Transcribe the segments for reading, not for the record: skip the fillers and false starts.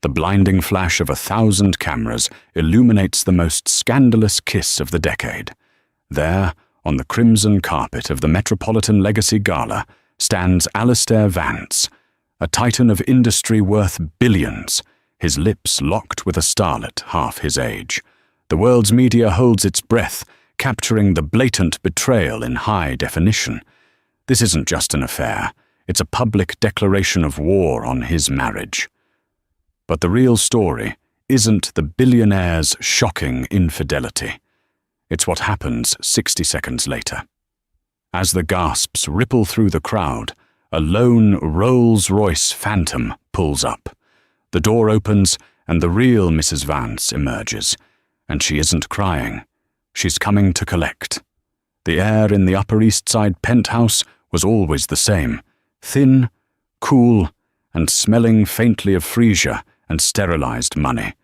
The blinding flash of 1,000 cameras illuminates the most scandalous kiss of the decade. There, on the crimson carpet of the Metropolitan Legacy Gala, stands Alistair Vance, a titan of industry worth billions, his lips locked with a starlet half his age. The world's media holds its breath, capturing the blatant betrayal in high definition. This isn't just an affair, it's a public declaration of war on his marriage. But the real story isn't the billionaire's shocking infidelity. It's what happens 60 seconds later. As the gasps ripple through the crowd, a lone Rolls-Royce Phantom pulls up. The door opens and the real Mrs. Vance emerges. And she isn't crying. She's coming to collect. The air in the Upper East Side penthouse was always the same, thin, cool, and smelling faintly of freesia and sterilized money.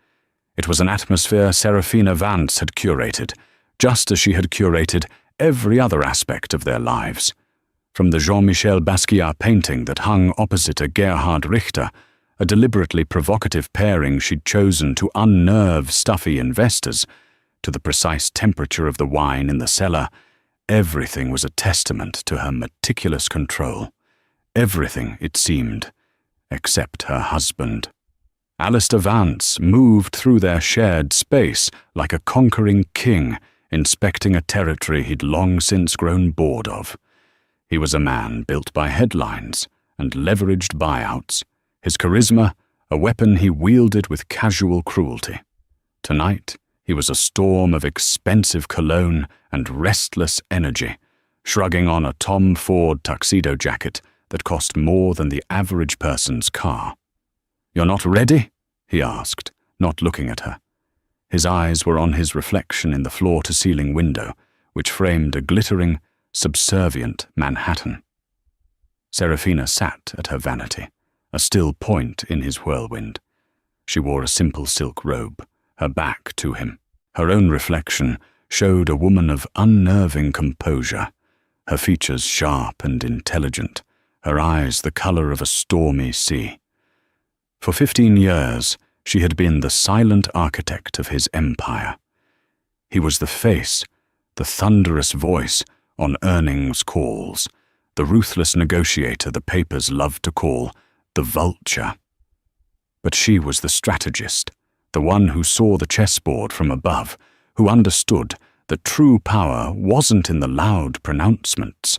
It was an atmosphere Serafina Vance had curated, just as she had curated every other aspect of their lives. From the Jean-Michel Basquiat painting that hung opposite a Gerhard Richter, a deliberately provocative pairing she'd chosen to unnerve stuffy investors, to the precise temperature of the wine in the cellar, everything was a testament to her meticulous control. Everything, it seemed, except her husband. Alistair Vance moved through their shared space like a conquering king, inspecting a territory he'd long since grown bored of. He was a man built by headlines and leveraged buyouts, his charisma a weapon he wielded with casual cruelty. Tonight, he was a storm of expensive cologne and restless energy, shrugging on a Tom Ford tuxedo jacket that cost more than the average person's car. "You're not ready?" he asked, not looking at her. His eyes were on his reflection in the floor-to-ceiling window, which framed a glittering, subservient Manhattan. Serafina sat at her vanity, a still point in his whirlwind. She wore a simple silk robe, her back to him. Her own reflection showed a woman of unnerving composure, her features sharp and intelligent, her eyes the color of a stormy sea. For 15 years, she had been the silent architect of his empire. He was the face, the thunderous voice on earnings calls, the ruthless negotiator the papers loved to call the vulture. But she was the strategist, the one who saw the chessboard from above, who understood that true power wasn't in the loud pronouncements,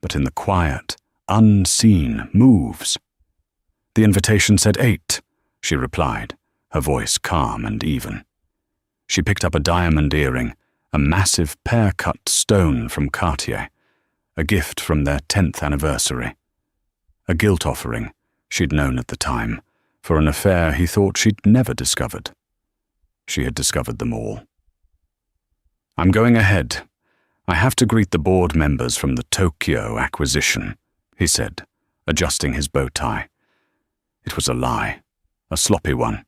but in the quiet, unseen moves. "The invitation said 8, she replied, her voice calm and even. She picked up a diamond earring, a massive pear-cut stone from Cartier, a gift from their 10th anniversary. A guilt offering, she'd known at the time, for an affair he thought she'd never discovered. She had discovered them all. "I'm going ahead. I have to greet the board members from the Tokyo acquisition," he said, adjusting his bow tie. It was a lie, a sloppy one.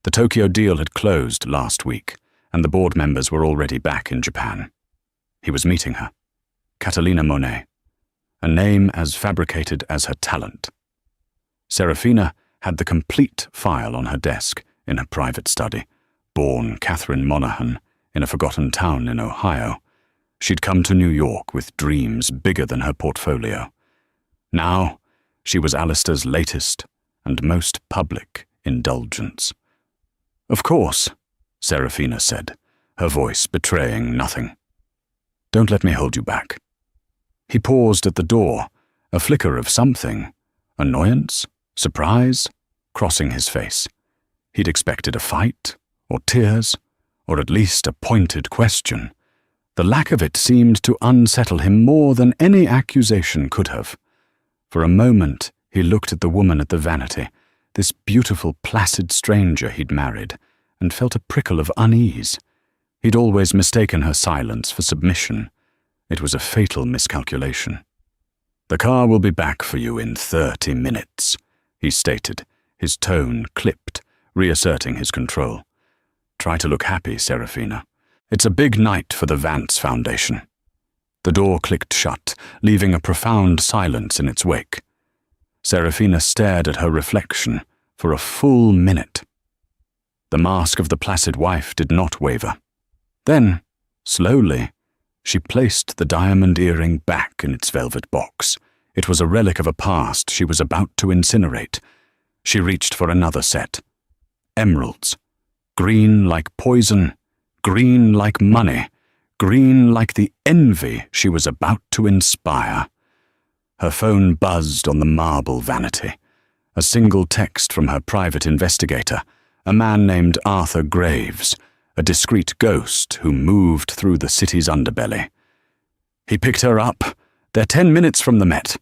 The Tokyo deal had closed last week, and the board members were already back in Japan. He was meeting her, Catalina Monet, a name as fabricated as her talent. Serafina had the complete file on her desk in her private study, born Catherine Monaghan in a forgotten town in Ohio. She'd come to New York with dreams bigger than her portfolio. Now, she was Alistair's latest and most public indulgence. "Of course," Serafina said, her voice betraying nothing. "Don't let me hold you back." He paused at the door, a flicker of something, annoyance, surprise, crossing his face. He'd expected a fight, or tears, or at least a pointed question. The lack of it seemed to unsettle him more than any accusation could have. For a moment, he looked at the woman at the vanity, this beautiful, placid stranger he'd married, and felt a prickle of unease. He'd always mistaken her silence for submission. It was a fatal miscalculation. "The car will be back for you in 30 minutes, he stated, his tone clipped, reasserting his control. "Try to look happy, Serafina. It's a big night for the Vance Foundation." The door clicked shut, leaving a profound silence in its wake. Serafina stared at her reflection for a full minute. The mask of the placid wife did not waver. Then, slowly, she placed the diamond earring back in its velvet box. It was a relic of a past she was about to incinerate. She reached for another set. Emeralds. Green like poison, green like money, green like the envy she was about to inspire. Her phone buzzed on the marble vanity. A single text from her private investigator, a man named Arthur Graves, a discreet ghost who moved through the city's underbelly. He picked her up. They're 10 minutes from the Met.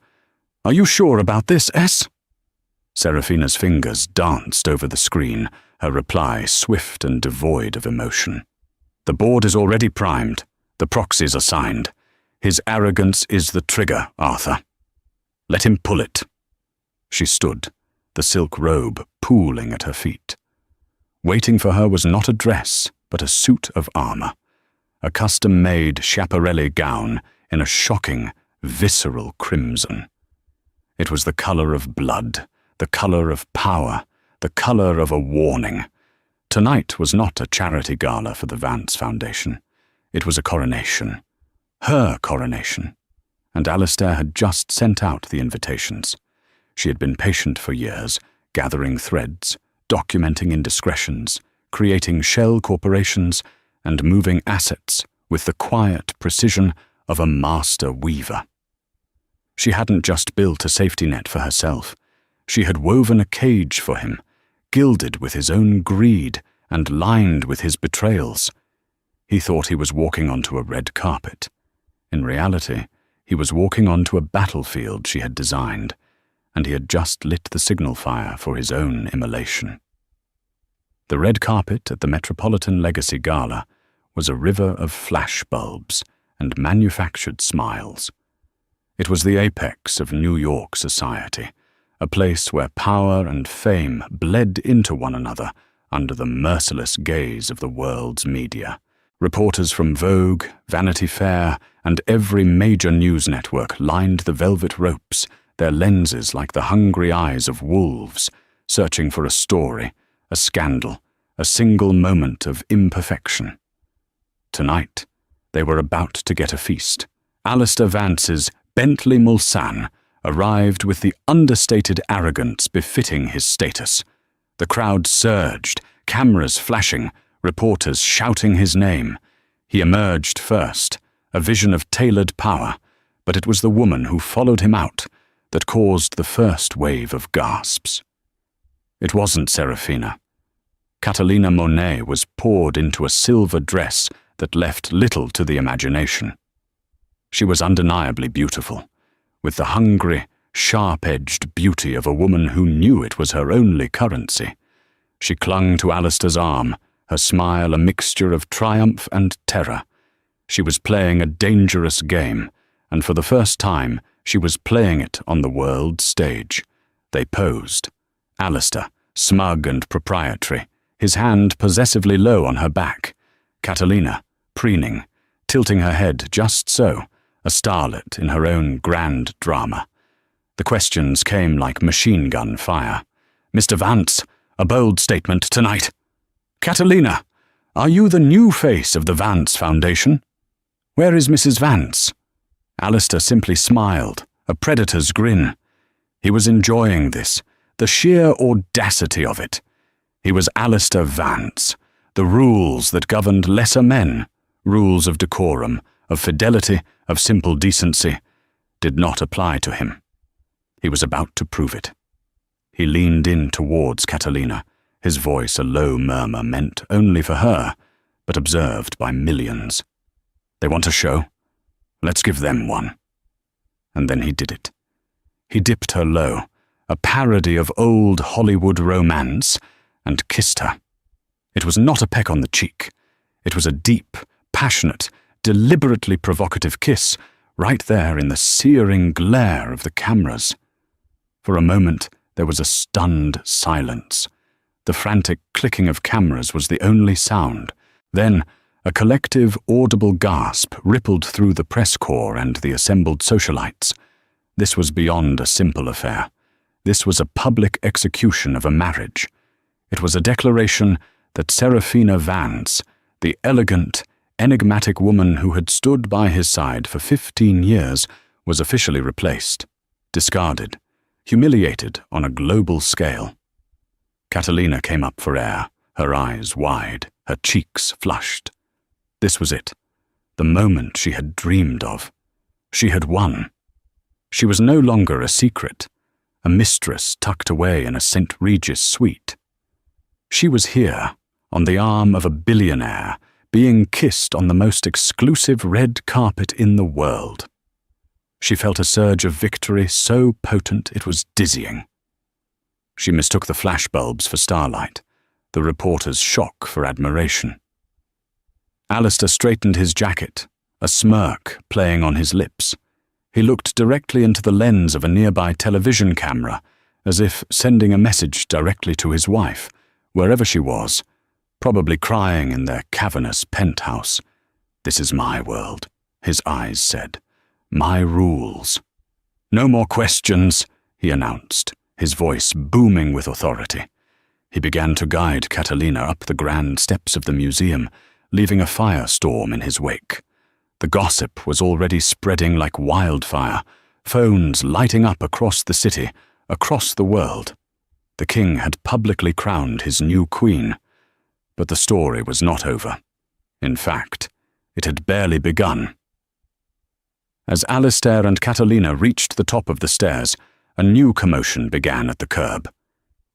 Are you sure about this, S? Serafina's fingers danced over the screen, her reply swift and devoid of emotion. The board is already primed. The proxies are signed. His arrogance is the trigger, Arthur. Let him pull it. She stood, the silk robe pooling at her feet. Waiting for her was not a dress, but a suit of armor, a custom-made Schiaparelli gown in a shocking, visceral crimson. It was the color of blood, the color of power, the color of a warning. Tonight was not a charity gala for the Vance Foundation. It was a coronation. Her coronation. And Alistair had just sent out the invitations. She had been patient for years, gathering threads, documenting indiscretions, creating shell corporations, and moving assets with the quiet precision of a master weaver. She hadn't just built a safety net for herself. She had woven a cage for him, gilded with his own greed and lined with his betrayals. He thought he was walking onto a red carpet. In reality, he was walking onto a battlefield she had designed, and he had just lit the signal fire for his own immolation. The red carpet at the Metropolitan Legacy Gala was a river of flash bulbs and manufactured smiles. It was the apex of New York society, a place where power and fame bled into one another under the merciless gaze of the world's media. Reporters from Vogue, Vanity Fair, and every major news network lined the velvet ropes, their lenses like the hungry eyes of wolves, searching for a story, a scandal, a single moment of imperfection. Tonight, they were about to get a feast. Alistair Vance's Bentley Mulsanne arrived with the understated arrogance befitting his status. The crowd surged, cameras flashing, reporters shouting his name. He emerged first, a vision of tailored power, but it was the woman who followed him out that caused the first wave of gasps. It wasn't Serafina. Catalina Monet was poured into a silver dress that left little to the imagination. She was undeniably beautiful, with the hungry, sharp-edged beauty of a woman who knew it was her only currency. She clung to Alistair's arm, her smile a mixture of triumph and terror. She was playing a dangerous game, and for the first time, she was playing it on the world stage. They posed. Alistair, smug and proprietary, his hand possessively low on her back. Catalina, preening, tilting her head just so, a starlet in her own grand drama. The questions came like machine gun fire. Mr. Vance, a bold statement tonight. Catalina, are you the new face of the Vance Foundation? Where is Mrs. Vance? Alistair simply smiled, a predator's grin. He was enjoying this, the sheer audacity of it. He was Alistair Vance. The rules that governed lesser men, rules of decorum, of fidelity, of simple decency, did not apply to him. He was about to prove it. He leaned in towards Catalina, his voice a low murmur meant only for her, but observed by millions. They want a show? Let's give them one. And then he did it. He dipped her low, a parody of old Hollywood romance, and kissed her. It was not a peck on the cheek. It was a deep, passionate, deliberately provocative kiss, right there in the searing glare of the cameras. For a moment, there was a stunned silence. The frantic clicking of cameras was the only sound. Then, a collective, audible gasp rippled through the press corps and the assembled socialites. This was beyond a simple affair. This was a public execution of a marriage. It was a declaration that Serafina Vance, the elegant, enigmatic woman who had stood by his side for 15 years, was officially replaced, discarded, humiliated on a global scale. Catalina came up for air, her eyes wide, her cheeks flushed. This was it, the moment she had dreamed of. She had won. She was no longer a secret, a mistress tucked away in a St. Regis suite. She was here, on the arm of a billionaire, being kissed on the most exclusive red carpet in the world. She felt a surge of victory so potent it was dizzying. She mistook the flashbulbs for starlight, the reporter's shock for admiration. Alistair straightened his jacket, a smirk playing on his lips. He looked directly into the lens of a nearby television camera, as if sending a message directly to his wife, wherever she was, probably crying in their cavernous penthouse. "This is my world," his eyes said. "My rules." "No more questions," he announced, his voice booming with authority. He began to guide Catalina up the grand steps of the museum, leaving a firestorm in his wake. The gossip was already spreading like wildfire, phones lighting up across the city, across the world. The king had publicly crowned his new queen. But the story was not over. In fact, it had barely begun. As Alistair and Catalina reached the top of the stairs, a new commotion began at the curb.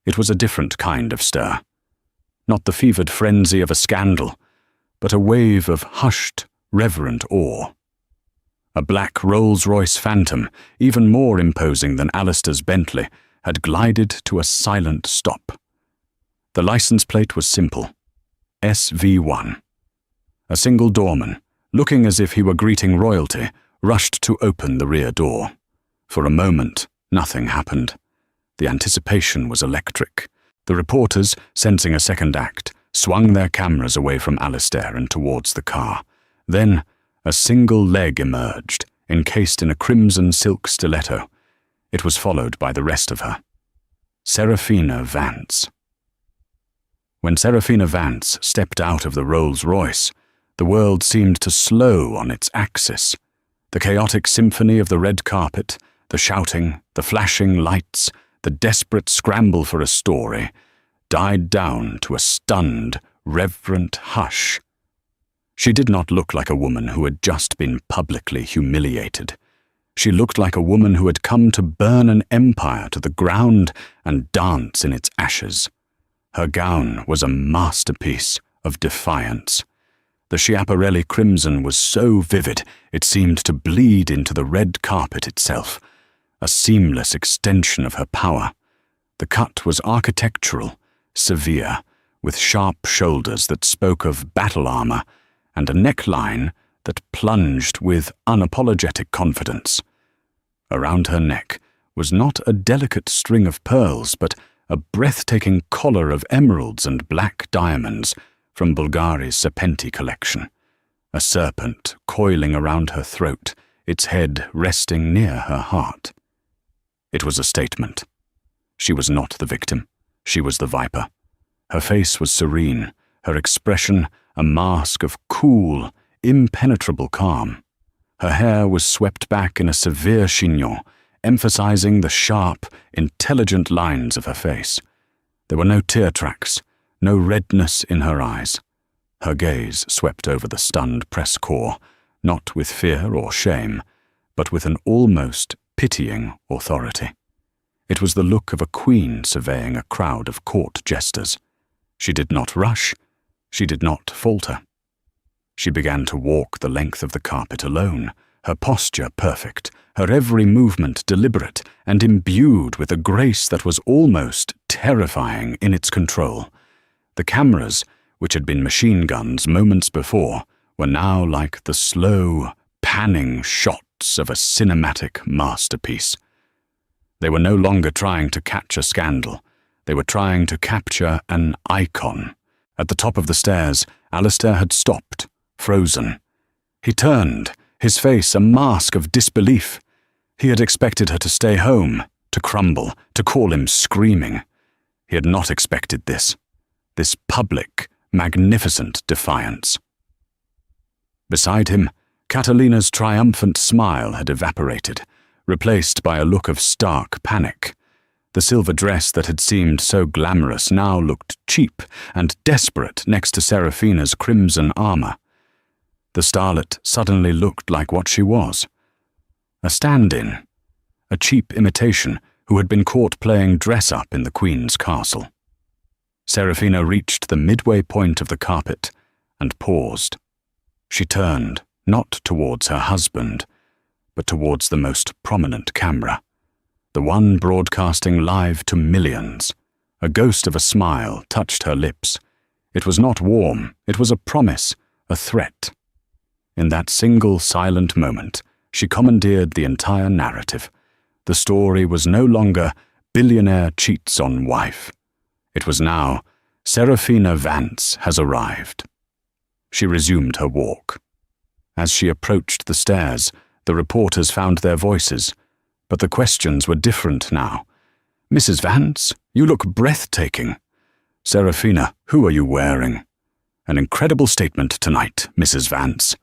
It was a different kind of stir. Not the fevered frenzy of a scandal, but a wave of hushed, reverent awe. A black Rolls-Royce Phantom, even more imposing than Alistair's Bentley, had glided to a silent stop. The license plate was simple: SV1. A single doorman, looking as if he were greeting royalty, rushed to open the rear door. For a moment, nothing happened. The anticipation was electric. The reporters, sensing a second act, swung their cameras away from Alistair and towards the car. Then, a single leg emerged, encased in a crimson silk stiletto. It was followed by the rest of her. Serafina Vance. When Serafina Vance stepped out of the Rolls-Royce, the world seemed to slow on its axis. The chaotic symphony of the red carpet, the shouting, the flashing lights, the desperate scramble for a story, died down to a stunned, reverent hush. She did not look like a woman who had just been publicly humiliated. She looked like a woman who had come to burn an empire to the ground and dance in its ashes. Her gown was a masterpiece of defiance. The Schiaparelli crimson was so vivid it seemed to bleed into the red carpet itself, a seamless extension of her power. The cut was architectural, severe, with sharp shoulders that spoke of battle armor, and a neckline that plunged with unapologetic confidence. Around her neck was not a delicate string of pearls, but a breathtaking collar of emeralds and black diamonds from Bulgari's Serpenti collection. A serpent coiling around her throat, its head resting near her heart. It was a statement. She was not the victim. She was the viper. Her face was serene, her expression a mask of cool, impenetrable calm. Her hair was swept back in a severe chignon, emphasizing the sharp, intelligent lines of her face. There were no tear tracks, no redness in her eyes. Her gaze swept over the stunned press corps, not with fear or shame, but with an almost pitying authority. It was the look of a queen surveying a crowd of court jesters. She did not rush. She did not falter. She began to walk the length of the carpet alone, her posture perfect, her every movement deliberate and imbued with a grace that was almost terrifying in its control. The cameras, which had been machine guns moments before, were now like the slow, panning shots of a cinematic masterpiece. They were no longer trying to catch a scandal. They were trying to capture an icon. At the top of the stairs, Alistair had stopped, frozen. He turned, his face a mask of disbelief. He had expected her to stay home, to crumble, to call him screaming. He had not expected this. this public, magnificent defiance. Beside him, Catalina's triumphant smile had evaporated, replaced by a look of stark panic. The silver dress that had seemed so glamorous now looked cheap and desperate next to Serafina's crimson armor. The starlet suddenly looked like what she was. A stand-in, a cheap imitation who had been caught playing dress-up in the Queen's castle. Serafina reached the midway point of the carpet and paused. She turned, not towards her husband, but towards the most prominent camera, the one broadcasting live to millions. A ghost of a smile touched her lips. It was not warm, it was a promise, a threat. In that single silent moment, she commandeered the entire narrative. The story was no longer billionaire cheats on wife. It was now, Serafina Vance has arrived. She resumed her walk. As she approached the stairs, the reporters found their voices, but the questions were different now. Mrs. Vance, you look breathtaking. Serafina, who are you wearing? An incredible statement tonight, Mrs. Vance.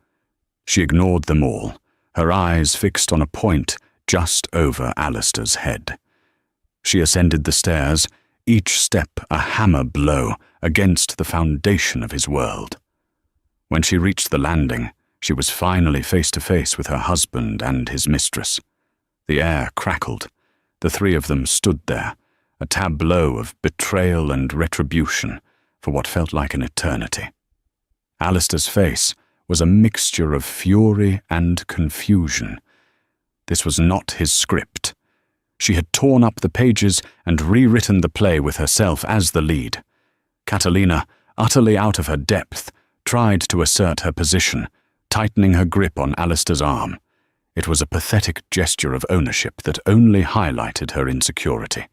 She ignored them all, her eyes fixed on a point just over Alistair's head. She ascended the stairs, each step a hammer blow against the foundation of his world. When she reached the landing, she was finally face to face with her husband and his mistress. The air crackled. The three of them stood there, a tableau of betrayal and retribution for what felt like an eternity. Alistair's face was a mixture of fury and confusion. This was not his script. She had torn up the pages and rewritten the play with herself as the lead. Catalina, utterly out of her depth, tried to assert her position, tightening her grip on Alistair's arm. It was a pathetic gesture of ownership that only highlighted her insecurity.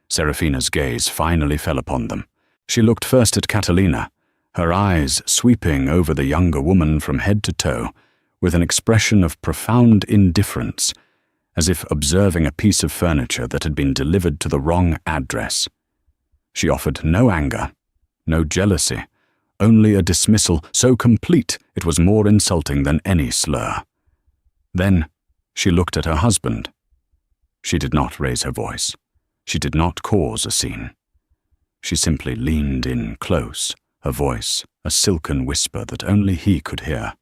Serafina's gaze finally fell upon them. She looked first at Catalina, her eyes sweeping over the younger woman from head to toe, with an expression of profound indifference, as if observing a piece of furniture that had been delivered to the wrong address. She offered no anger, no jealousy, only a dismissal so complete it was more insulting than any slur. Then she looked at her husband. She did not raise her voice. She did not cause a scene. She simply leaned in close, her voice a silken whisper that only he could hear,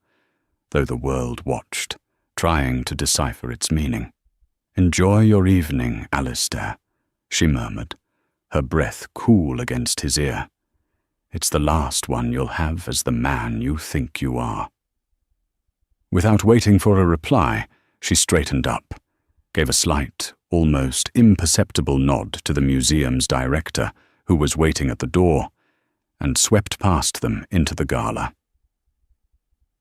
though the world watched, trying to decipher its meaning. "Enjoy your evening, Alistair," she murmured, her breath cool against his ear. "It's the last one you'll have as the man you think you are." Without waiting for a reply, she straightened up, gave a slight, almost imperceptible nod to the museum's director, who was waiting at the door, and swept past them into the gala.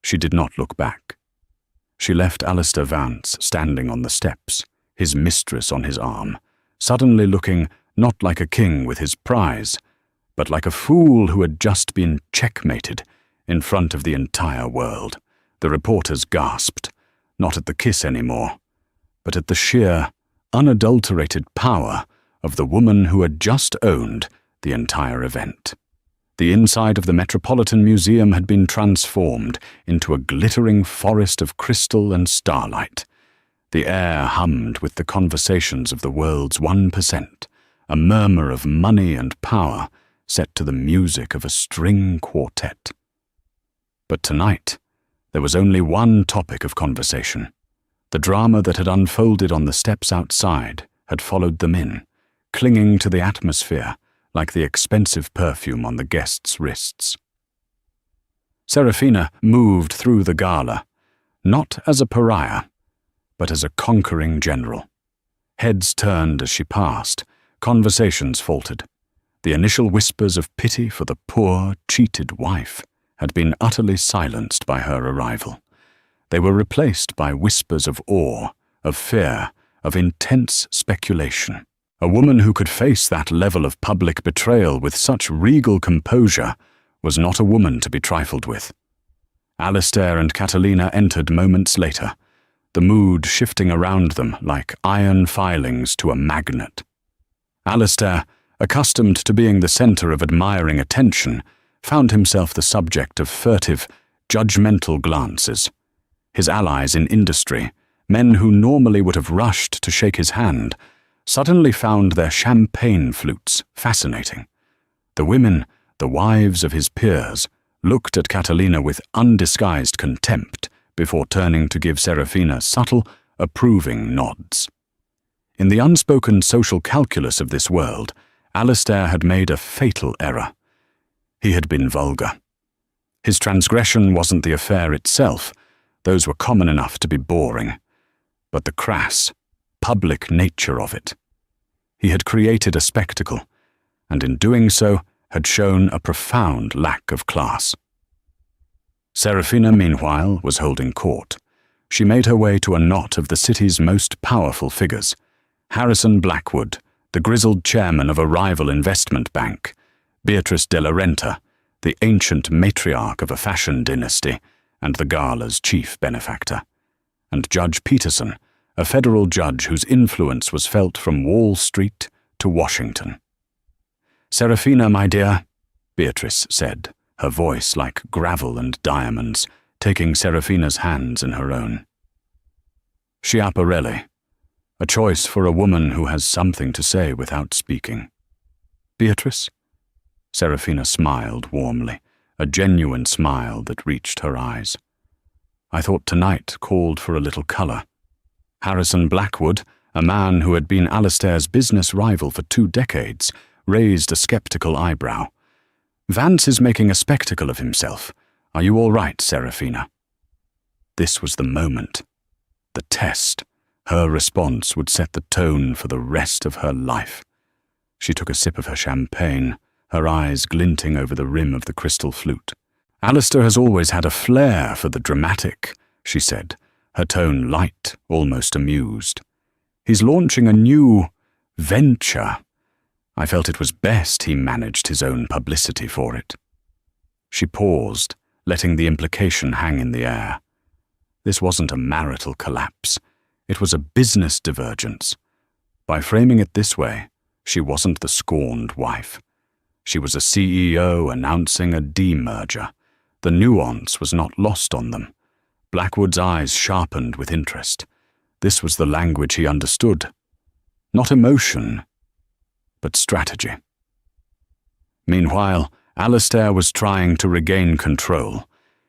She did not look back. She left Alistair Vance standing on the steps, his mistress on his arm, suddenly looking not like a king with his prize, but like a fool who had just been checkmated in front of the entire world. The reporters gasped, not at the kiss anymore, but at the sheer, unadulterated power of the woman who had just owned the entire event. The inside of the Metropolitan Museum had been transformed into a glittering forest of crystal and starlight. The air hummed with the conversations of the world's 1%, a murmur of money and power set to the music of a string quartet. But tonight, there was only one topic of conversation. The drama that had unfolded on the steps outside had followed them in, clinging to the atmosphere like the expensive perfume on the guests' wrists. Serafina moved through the gala, not as a pariah, but as a conquering general. Heads turned as she passed, conversations faltered. The initial whispers of pity for the poor, cheated wife had been utterly silenced by her arrival. They were replaced by whispers of awe, of fear, of intense speculation. A woman who could face that level of public betrayal with such regal composure was not a woman to be trifled with. Alistair and Catalina entered moments later, the mood shifting around them like iron filings to a magnet. Alistair, accustomed to being the center of admiring attention, found himself the subject of furtive, judgmental glances. His allies in industry, men who normally would have rushed to shake his hand, suddenly found their champagne flutes fascinating. The women, the wives of his peers, looked at Catalina with undisguised contempt before turning to give Serafina subtle, approving nods. In the unspoken social calculus of this world, Alistair had made a fatal error. He had been vulgar. His transgression wasn't the affair itself, those were common enough to be boring, but the crass, public nature of it. He had created a spectacle, and in doing so had shown a profound lack of class. Serafina, meanwhile, was holding court. She made her way to a knot of the city's most powerful figures: Harrison Blackwood, the grizzled chairman of a rival investment bank; Beatrice de la Renta, the ancient matriarch of a fashion dynasty and the gala's chief benefactor; and Judge Peterson, a federal judge whose influence was felt from Wall Street to Washington. "Serafina, my dear," Beatrice said, her voice like gravel and diamonds, taking Serafina's hands in her own. Schiaparelli, a choice for a woman who has something to say without speaking. "Beatrice?" Serafina smiled warmly, a genuine smile that reached her eyes. "I thought tonight called for a little color." Harrison Blackwood, a man who had been Alistair's business rival for 2 decades, raised a skeptical eyebrow. "Vance is making a spectacle of himself. Are you all right, Serafina?" This was the moment. The test. Her response would set the tone for the rest of her life. She took a sip of her champagne, her eyes glinting over the rim of the crystal flute. "Alistair has always had a flair for the dramatic," she said, her tone light, almost amused. "He's launching a new venture. I felt it was best he managed his own publicity for it." She paused, letting the implication hang in the air. This wasn't a marital collapse. It was a business divergence. By framing it this way, she wasn't the scorned wife. She was a CEO announcing a demerger. The nuance was not lost on them. Blackwood's eyes sharpened with interest. This was the language he understood. Not emotion, but strategy. Meanwhile, Alistair was trying to regain control.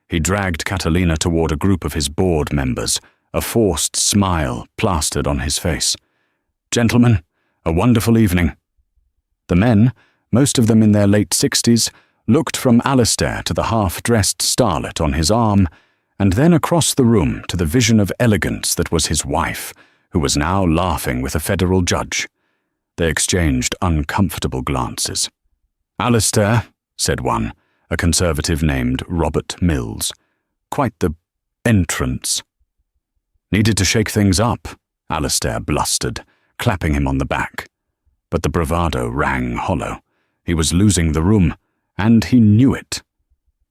He dragged Catalina toward a group of his board members, a forced smile plastered on his face. "Gentlemen, a wonderful evening." The men, most of them in their late 60s, looked from Alistair to the half-dressed starlet on his arm, and then across the room to the vision of elegance that was his wife, who was now laughing with a federal judge. They exchanged uncomfortable glances. "Alistair," said one, a conservative named Robert Mills. "Quite the entrance." "Needed to shake things up," Alistair blustered, clapping him on the back. But the bravado rang hollow. He was losing the room, and he knew it.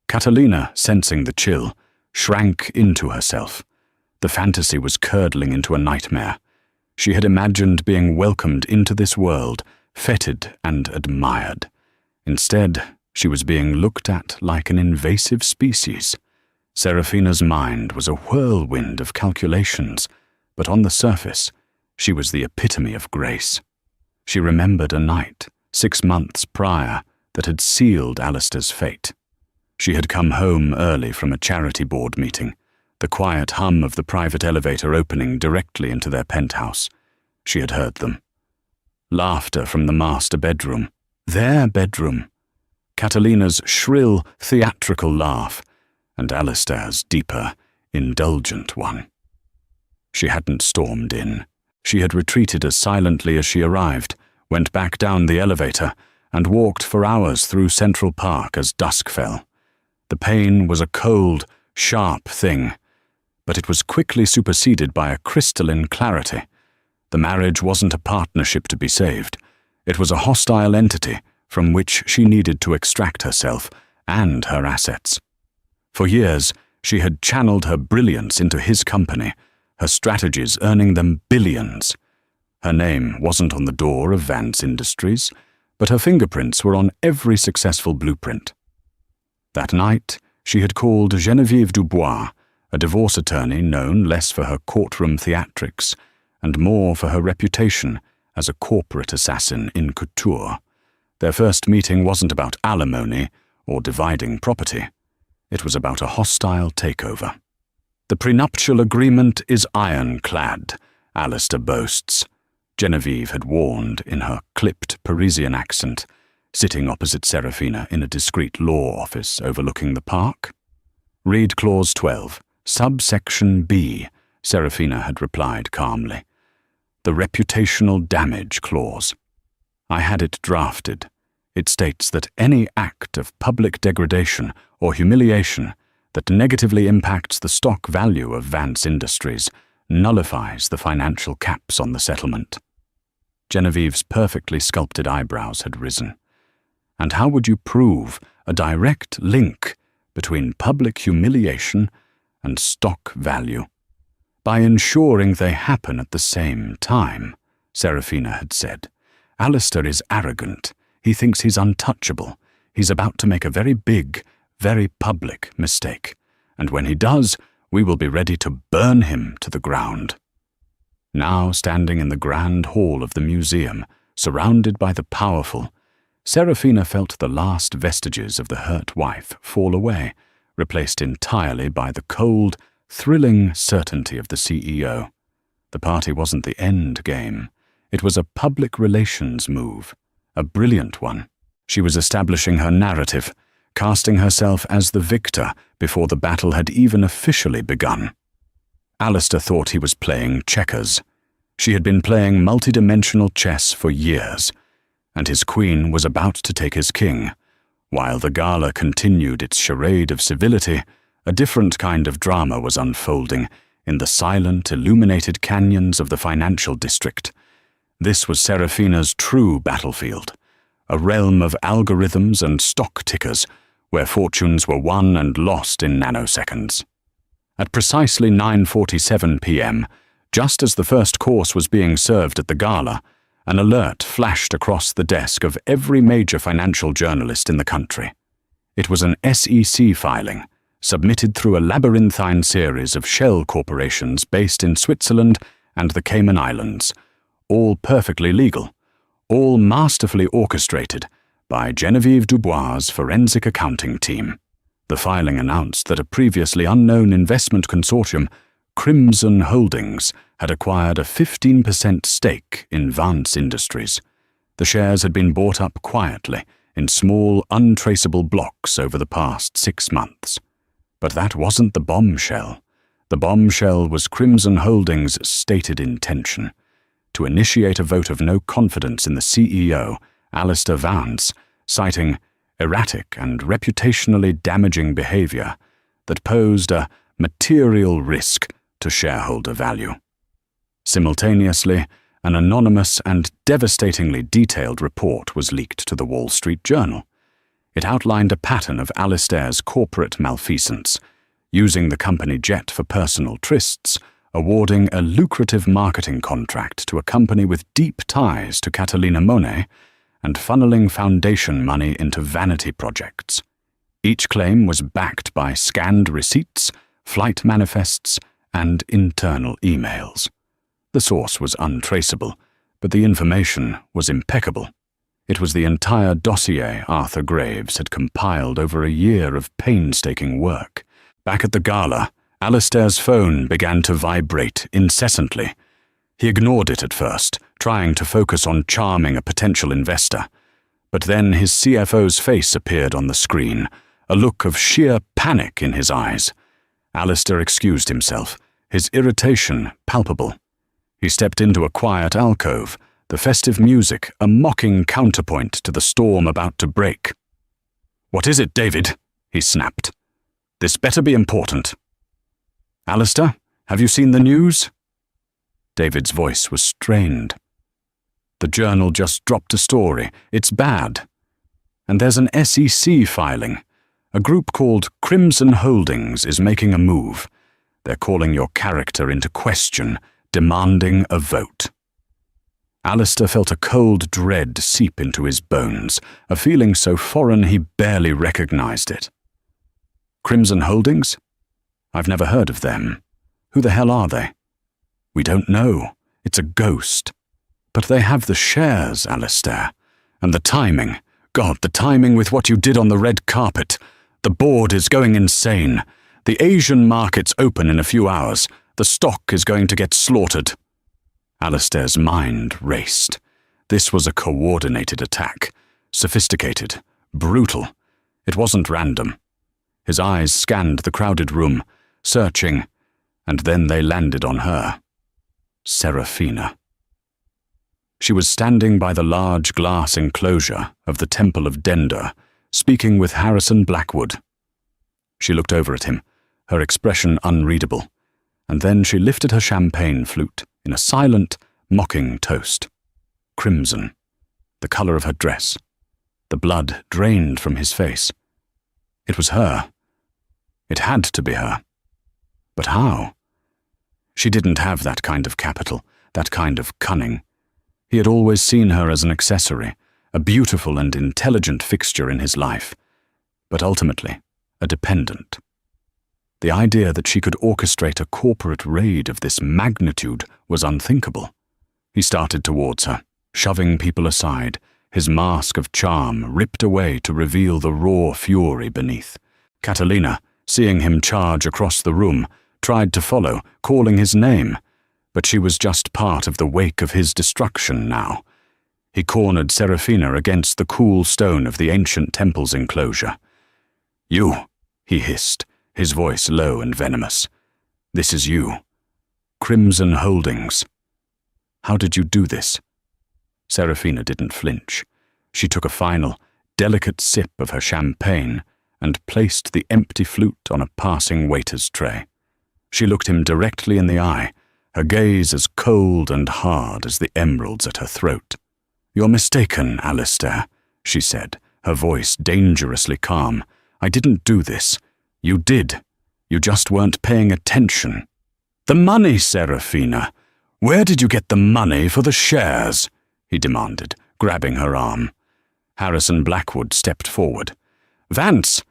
Catalina, sensing the chill, shrank into herself. The fantasy was curdling into a nightmare. She had imagined being welcomed into this world, feted and admired. Instead, she was being looked at like an invasive species. Serafina's mind was a whirlwind of calculations, but on the surface, she was the epitome of grace. She remembered a night, 6 months prior, that had sealed Alistair's fate. She had come home early from a charity board meeting, the quiet hum of the private elevator opening directly into their penthouse. She had heard them. Laughter from the master bedroom. Their bedroom. Catalina's shrill, theatrical laugh, and Alistair's deeper, indulgent one. She hadn't stormed in. She had retreated as silently as she arrived, went back down the elevator, and walked for hours through Central Park as dusk fell. The pain was a cold, sharp thing, but it was quickly superseded by a crystalline clarity. The marriage wasn't a partnership to be saved. It was a hostile entity from which she needed to extract herself and her assets. For years, she had channeled her brilliance into his company, her strategies earning them billions. Her name wasn't on the door of Vance Industries, but her fingerprints were on every successful blueprint. That night, she had called Geneviève Dubois, a divorce attorney known less for her courtroom theatrics and more for her reputation as a corporate assassin in couture. Their first meeting wasn't about alimony or dividing property. It was about a hostile takeover. "The prenuptial agreement is ironclad," Alistair boasts, Geneviève had warned in her clipped Parisian accent, sitting opposite Serafina in a discreet law office overlooking the park. "Read Clause 12, subsection B," Serafina had replied calmly. "The reputational damage clause. I had it drafted. It states that any act of public degradation or humiliation that negatively impacts the stock value of Vance Industries nullifies the financial caps on the settlement." Genevieve's perfectly sculpted eyebrows had risen. "And how would you prove a direct link between public humiliation and stock value?" "By ensuring they happen at the same time," Serafina had said. "Alistair is arrogant. He thinks he's untouchable. He's about to make a very big, very public mistake. And when he does, we will be ready to burn him to the ground." Now standing in the grand hall of the museum, surrounded by the powerful, Serafina felt the last vestiges of the hurt wife fall away, replaced entirely by the cold, thrilling certainty of the CEO. The party wasn't the end game. It was a public relations move, a brilliant one. She was establishing her narrative, casting herself as the victor before the battle had even officially begun. Alistair thought he was playing checkers. She had been playing multidimensional chess for years, and his queen was about to take his king. While the gala continued its charade of civility, a different kind of drama was unfolding in the silent, illuminated canyons of the financial district. This was Serafina's true battlefield, a realm of algorithms and stock tickers, where fortunes were won and lost in nanoseconds. At precisely 9:47 p.m., just as the first course was being served at the gala, an alert flashed across the desk of every major financial journalist in the country. It was an SEC filing, submitted through a labyrinthine series of shell corporations based in Switzerland and the Cayman Islands, all perfectly legal, all masterfully orchestrated by Geneviève Dubois' forensic accounting team. The filing announced that a previously unknown investment consortium, Crimson Holdings, had acquired a 15% stake in Vance Industries. The shares had been bought up quietly, in small, untraceable blocks over the past 6 months. But that wasn't the bombshell. The bombshell was Crimson Holdings' stated intention: to initiate a vote of no confidence in the CEO, Alistair Vance, citing erratic and reputationally damaging behavior that posed a material risk to shareholder value. Simultaneously, an anonymous and devastatingly detailed report was leaked to the Wall Street Journal. It outlined a pattern of Alistair's corporate malfeasance, using the company jet for personal trysts, awarding a lucrative marketing contract to a company with deep ties to Catalina Monet, and funneling foundation money into vanity projects. Each claim was backed by scanned receipts, flight manifests, and internal emails. The source was untraceable, but the information was impeccable. It was the entire dossier Arthur Graves had compiled over a year of painstaking work. Back at the gala, Alistair's phone began to vibrate incessantly. He ignored it at first, trying to focus on charming a potential investor. But then his CFO's face appeared on the screen, a look of sheer panic in his eyes. Alistair excused himself, his irritation palpable. He stepped into a quiet alcove, the festive music a mocking counterpoint to the storm about to break. "What is it, David?" he snapped. "This better be important." "Alistair, have you seen the news?" David's voice was strained. "The Journal just dropped a story. It's bad. And there's an SEC filing. A group called Crimson Holdings is making a move. They're calling your character into question, demanding a vote." Alistair felt a cold dread seep into his bones, a feeling so foreign he barely recognized it. Crimson Holdings? I've never heard of them. Who the hell are they? We don't know. It's a ghost. But they have the shares, Alistair. And the timing. God, the timing with what you did on the red carpet. The board is going insane. The Asian markets open in a few hours. The stock is going to get slaughtered. Alistair's mind raced. This was a coordinated attack. Sophisticated. Brutal. It wasn't random. His eyes scanned the crowded room, searching, and then they landed on her. Serafina. She was standing by the large glass enclosure of the Temple of Dendor, speaking with Harrison Blackwood. She looked over at him, her expression unreadable, and then she lifted her champagne flute in a silent, mocking toast. Crimson, the color of her dress. The blood drained from his face. It was her. It had to be her. But how? She didn't have that kind of capital, that kind of cunning. He had always seen her as an accessory, a beautiful and intelligent fixture in his life, but ultimately a dependent. The idea that she could orchestrate a corporate raid of this magnitude was unthinkable. He started towards her, shoving people aside, his mask of charm ripped away to reveal the raw fury beneath. Catalina, seeing him charge across the room, tried to follow, calling his name, but she was just part of the wake of his destruction now. He cornered Serafina against the cool stone of the ancient temple's enclosure. "You," he hissed, his voice low and venomous. "This is you. Crimson Holdings. How did you do this?" Serafina didn't flinch. She took a final, delicate sip of her champagne and placed the empty flute on a passing waiter's tray. She looked him directly in the eye, her gaze as cold and hard as the emeralds at her throat. "You're mistaken, Alistair," she said, her voice dangerously calm. "I didn't do this. You did. You just weren't paying attention." "The money, Serafina. Where did you get the money for the shares?" he demanded, grabbing her arm. Harrison Blackwood stepped forward. "Vance,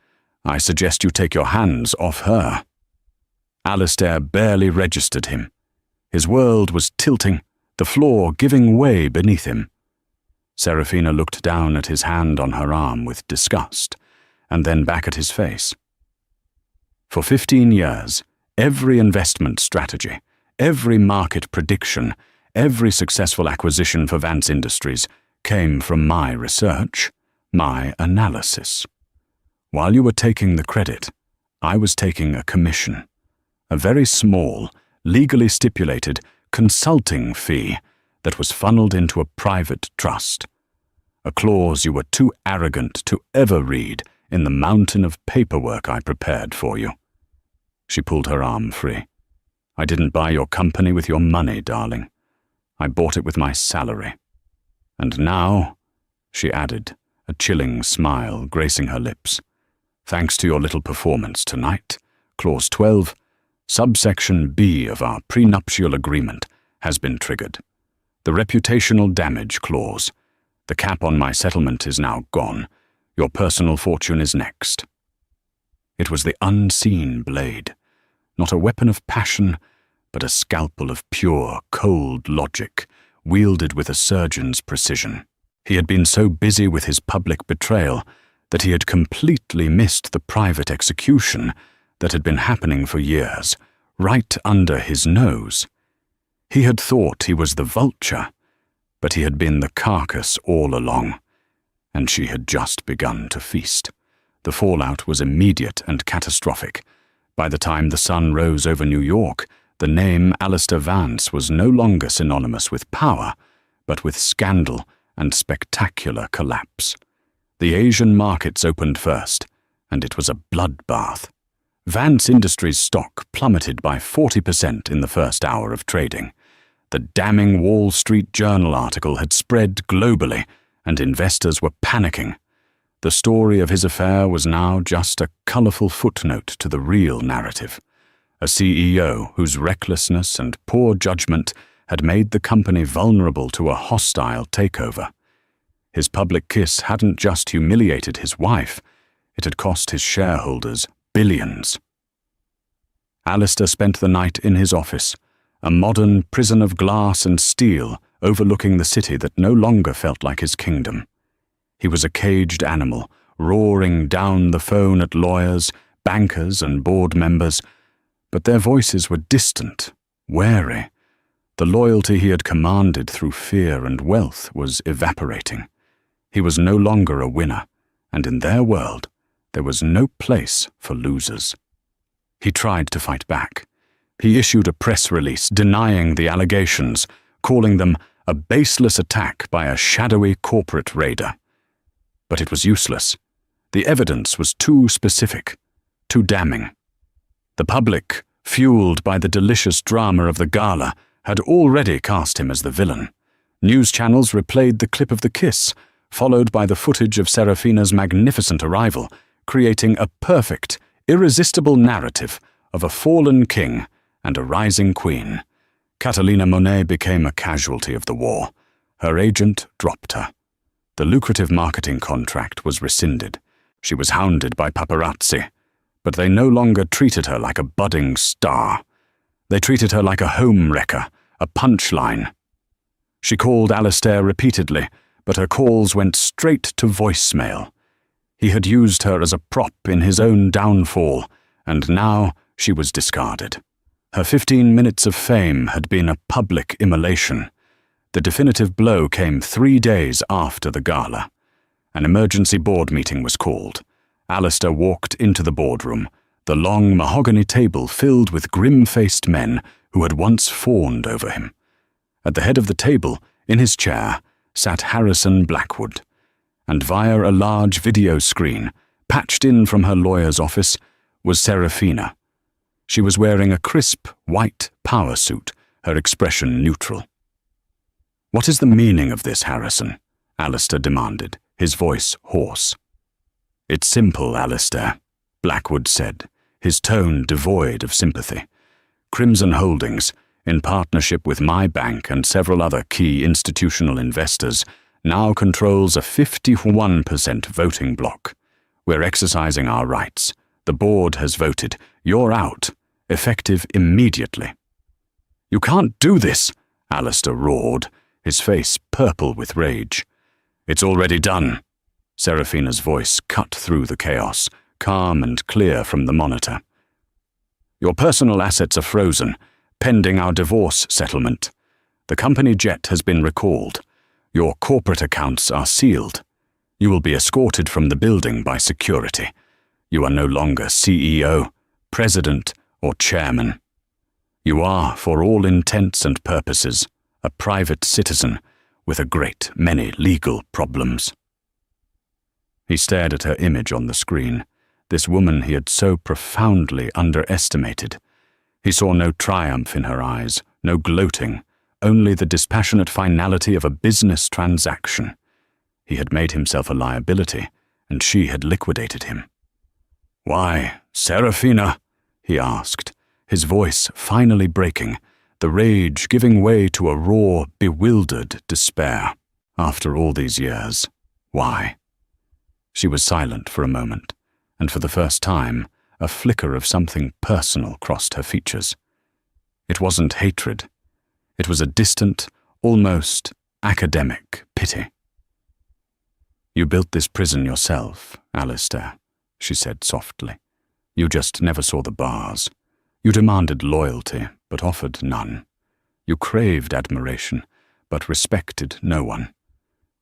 I suggest you take your hands off her." Alistair barely registered him. His world was tilting, the floor giving way beneath him. Serafina looked down at his hand on her arm with disgust, and then back at his face. For 15 years, every investment strategy, every market prediction, every successful acquisition for Vance Industries came from my research, my analysis. While you were taking the credit, I was taking a commission, a very small, legally stipulated consulting fee that was funneled into a private trust, a clause you were too arrogant to ever read in the mountain of paperwork I prepared for you. She pulled her arm free. "I didn't buy your company with your money, darling. I bought it with my salary. And now," she added, a chilling smile gracing her lips, "thanks to your little performance tonight, Clause 12, Subsection B of our prenuptial agreement has been triggered. The reputational damage clause. The cap on my settlement is now gone. Your personal fortune is next." It was the unseen blade, not a weapon of passion, but a scalpel of pure, cold logic, wielded with a surgeon's precision. He had been so busy with his public betrayal that he had completely missed the private execution that had been happening for years, right under his nose. He had thought he was the vulture, but he had been the carcass all along, and she had just begun to feast. The fallout was immediate and catastrophic. By the time the sun rose over New York, the name Alistair Vance was no longer synonymous with power, but with scandal and spectacular collapse. The Asian markets opened first, and it was a bloodbath. Vance Industries' stock plummeted by 40% in the first hour of trading. The damning Wall Street Journal article had spread globally, and investors were panicking. The story of his affair was now just a colorful footnote to the real narrative. A CEO whose recklessness and poor judgment had made the company vulnerable to a hostile takeover. His public kiss hadn't just humiliated his wife, it had cost his shareholders billions. Alistair spent the night in his office, a modern prison of glass and steel overlooking the city that no longer felt like his kingdom. He was a caged animal, roaring down the phone at lawyers, bankers, and board members, but their voices were distant, wary. The loyalty he had commanded through fear and wealth was evaporating. He was no longer a winner, and in their world, there was no place for losers. He tried to fight back. He issued a press release denying the allegations, calling them a baseless attack by a shadowy corporate raider. But it was useless. The evidence was too specific, too damning. The public, fueled by the delicious drama of the gala, had already cast him as the villain. News channels replayed the clip of the kiss, followed by the footage of Serafina's magnificent arrival, creating a perfect, irresistible narrative of a fallen king and a rising queen. Catalina Monet became a casualty of the war. Her agent dropped her. The lucrative marketing contract was rescinded. She was hounded by paparazzi, but they no longer treated her like a budding star. They treated her like a home wrecker, a punchline. She called Alistair repeatedly, but her calls went straight to voicemail. He had used her as a prop in his own downfall, and now she was discarded. Her 15 minutes of fame had been a public immolation. The definitive blow came 3 days after the gala. An emergency board meeting was called. Alistair walked into the boardroom, the long mahogany table filled with grim-faced men who had once fawned over him. At the head of the table, in his chair, sat Harrison Blackwood, and via a large video screen, patched in from her lawyer's office, was Serafina. She was wearing a crisp, white power suit, her expression neutral. "What is the meaning of this, Harrison?" Alistair demanded, his voice hoarse. "It's simple, Alistair," Blackwood said, his tone devoid of sympathy. Crimson Holdings, in partnership with my bank and several other key institutional investors, now controls a 51% voting bloc. We're exercising our rights. The board has voted. You're out, effective immediately. "You can't do this," Alistair roared, his face purple with rage. "It's already done." Serafina's voice cut through the chaos, calm and clear from the monitor. "Your personal assets are frozen, pending our divorce settlement. The company jet has been recalled. Your corporate accounts are sealed. You will be escorted from the building by security. You are no longer CEO, president, or chairman. You are, for all intents and purposes, a private citizen with a great many legal problems." He stared at her image on the screen, this woman he had so profoundly underestimated. He saw no triumph in her eyes, no gloating, only the dispassionate finality of a business transaction. He had made himself a liability, and she had liquidated him. "Why, Serafina?" he asked, his voice finally breaking, the rage giving way to a raw, bewildered despair. "After all these years, why?" She was silent for a moment, and for the first time, a flicker of something personal crossed her features. It wasn't hatred. It was a distant, almost academic pity. "You built this prison yourself, Alistair," she said softly. "You just never saw the bars. You demanded loyalty, but offered none. You craved admiration, but respected no one.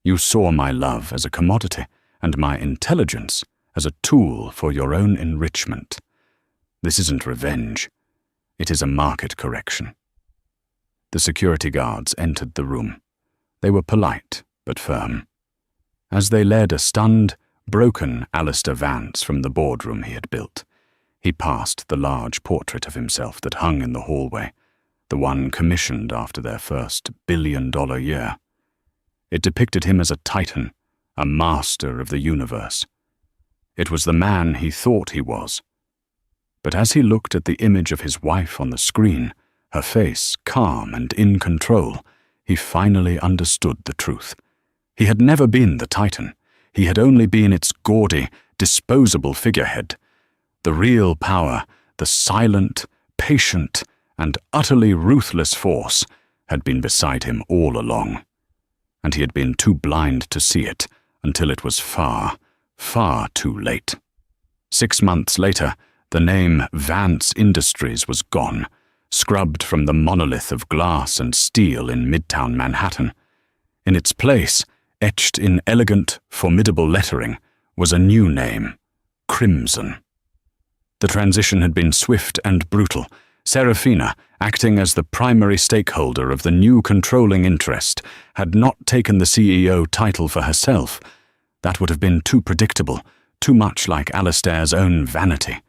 You saw my love as a commodity, and my intelligence as a tool for your own enrichment. This isn't revenge. It is a market correction." The security guards entered the room. They were polite, but firm. As they led a stunned, broken Alistair Vance from the boardroom he had built, he passed the large portrait of himself that hung in the hallway, the one commissioned after their first billion-dollar year. It depicted him as a titan, a master of the universe. It was the man he thought he was. But as he looked at the image of his wife on the screen, her face calm and in control, he finally understood the truth. He had never been the Titan. He had only been its gaudy, disposable figurehead. The real power, the silent, patient, and utterly ruthless force, had been beside him all along. And he had been too blind to see it until it was far, far too late. 6 months later, the name Vance Industries was gone, scrubbed from the monolith of glass and steel in Midtown Manhattan. In its place, etched in elegant, formidable lettering, was a new name, Crimson. The transition had been swift and brutal. Serafina, acting as the primary stakeholder of the new controlling interest, had not taken the CEO title for herself. That would have been too predictable, too much like Alistair's own vanity.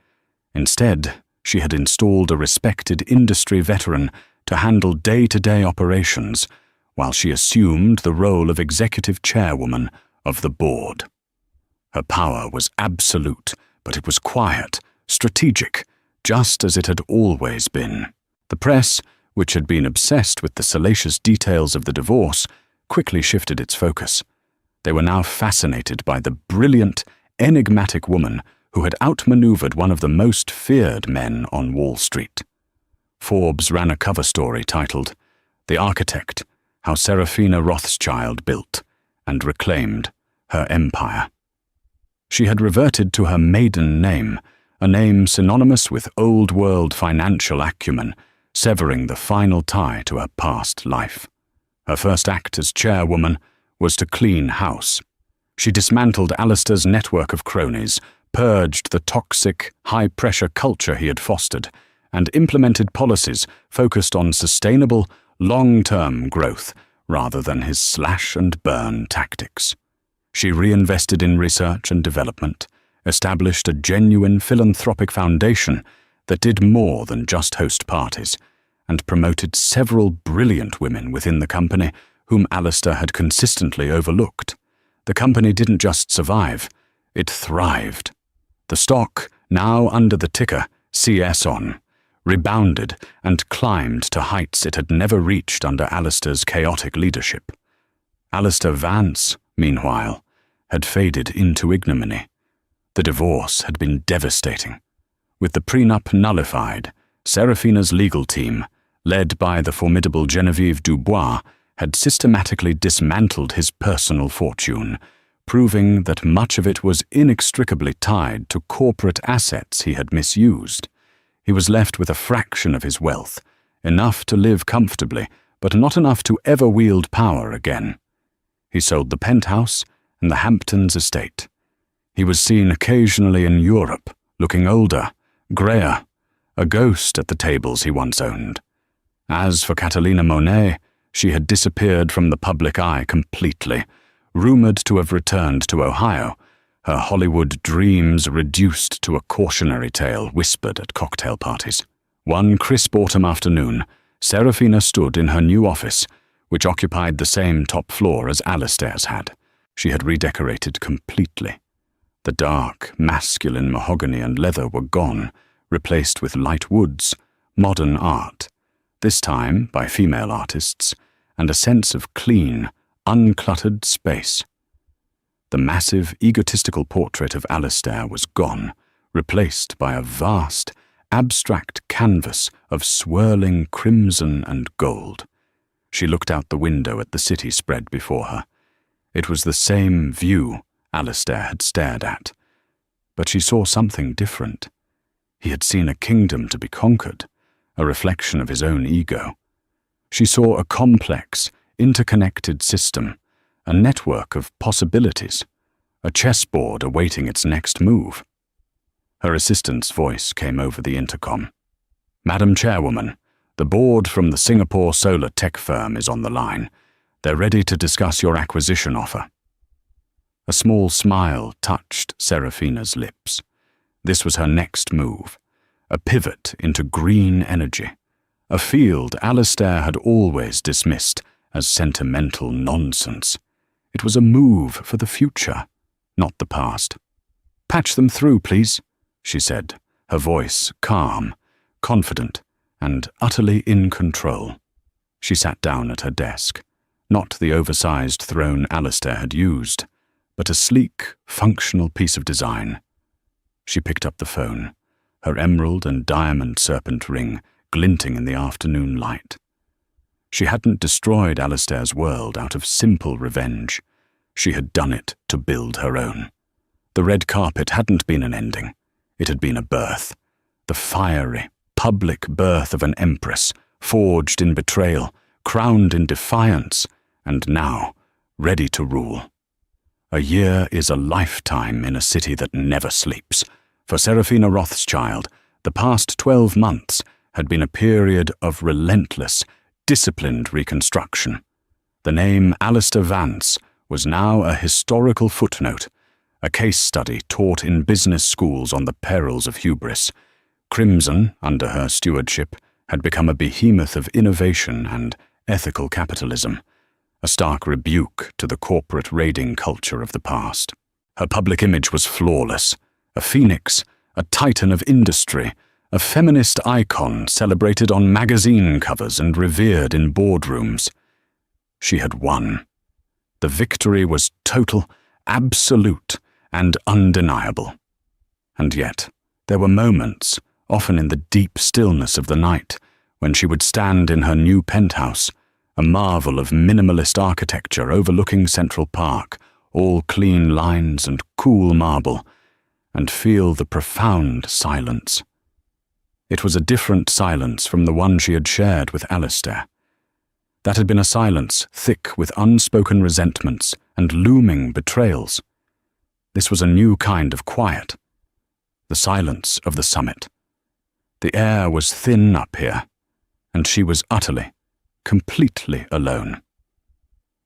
Instead, she had installed a respected industry veteran to handle day-to-day operations, while she assumed the role of executive chairwoman of the board. Her power was absolute, but it was quiet, strategic, just as it had always been. The press, which had been obsessed with the salacious details of the divorce, quickly shifted its focus. They were now fascinated by the brilliant, enigmatic woman who had outmaneuvered one of the most feared men on Wall Street. Forbes ran a cover story titled, "The Architect, How Serafina Rothschild Built and Reclaimed Her Empire." She had reverted to her maiden name, a name synonymous with old-world financial acumen, severing the final tie to her past life. Her first act as chairwoman was to clean house. She dismantled Alistair's network of cronies, purged the toxic, high-pressure culture he had fostered, and implemented policies focused on sustainable, long-term growth rather than his slash-and-burn tactics. She reinvested in research and development, established a genuine philanthropic foundation that did more than just host parties, and promoted several brilliant women within the company whom Alistair had consistently overlooked. The company didn't just survive, it thrived. The stock, now under the ticker CSON, rebounded and climbed to heights it had never reached under Alistair's chaotic leadership. Alistair Vance, meanwhile, had faded into ignominy. The divorce had been devastating. With the prenup nullified, Serafina's legal team, led by the formidable Genevieve Dubois, had systematically dismantled his personal fortune, proving that much of it was inextricably tied to corporate assets he had misused. He was left with a fraction of his wealth, enough to live comfortably, but not enough to ever wield power again. He sold the penthouse and the Hamptons estate. He was seen occasionally in Europe, looking older, greyer, a ghost at the tables he once owned. As for Catalina Monet, she had disappeared from the public eye completely, rumored to have returned to Ohio, her Hollywood dreams reduced to a cautionary tale whispered at cocktail parties. One crisp autumn afternoon, Serafina stood in her new office, which occupied the same top floor as Alistair's had. She had redecorated completely. The dark, masculine mahogany and leather were gone, replaced with light woods, modern art, this time by female artists, and a sense of clean, uncluttered space. The massive, egotistical portrait of Alistair was gone, replaced by a vast, abstract canvas of swirling crimson and gold. She looked out the window at the city spread before her. It was the same view Alistair had stared at, but she saw something different. He had seen a kingdom to be conquered, a reflection of his own ego. She saw a complex, interconnected system, a network of possibilities, a chessboard awaiting its next move. Her assistant's voice came over the intercom. "Madam Chairwoman, the board from the Singapore solar tech firm is on the line. They're ready to discuss your acquisition offer." A small smile touched Serafina's lips. This was her next move, a pivot into green energy, a field Alistair had always dismissed as sentimental nonsense. It was a move for the future, not the past. "Patch them through, please," she said, her voice calm, confident, and utterly in control. She sat down at her desk, not the oversized throne Alistair had used, but a sleek, functional piece of design. She picked up the phone, her emerald and diamond serpent ring glinting in the afternoon light. She hadn't destroyed Alistair's world out of simple revenge. She had done it to build her own. The red carpet hadn't been an ending. It had been a birth. The fiery, public birth of an empress, forged in betrayal, crowned in defiance, and now ready to rule. A year is a lifetime in a city that never sleeps. For Serafina Rothschild, the past 12 months had been a period of relentless, disciplined reconstruction. The name Alistair Vance was now a historical footnote, a case study taught in business schools on the perils of hubris. Crimson, under her stewardship, had become a behemoth of innovation and ethical capitalism, a stark rebuke to the corporate raiding culture of the past. Her public image was flawless, a phoenix, a titan of industry, a feminist icon celebrated on magazine covers and revered in boardrooms. She had won. The victory was total, absolute, and undeniable. And yet, there were moments, often in the deep stillness of the night, when she would stand in her new penthouse, a marvel of minimalist architecture overlooking Central Park, all clean lines and cool marble, and feel the profound silence. It was a different silence from the one she had shared with Alistair. That had been a silence thick with unspoken resentments and looming betrayals. This was a new kind of quiet, the silence of the summit. The air was thin up here, and she was utterly, completely alone.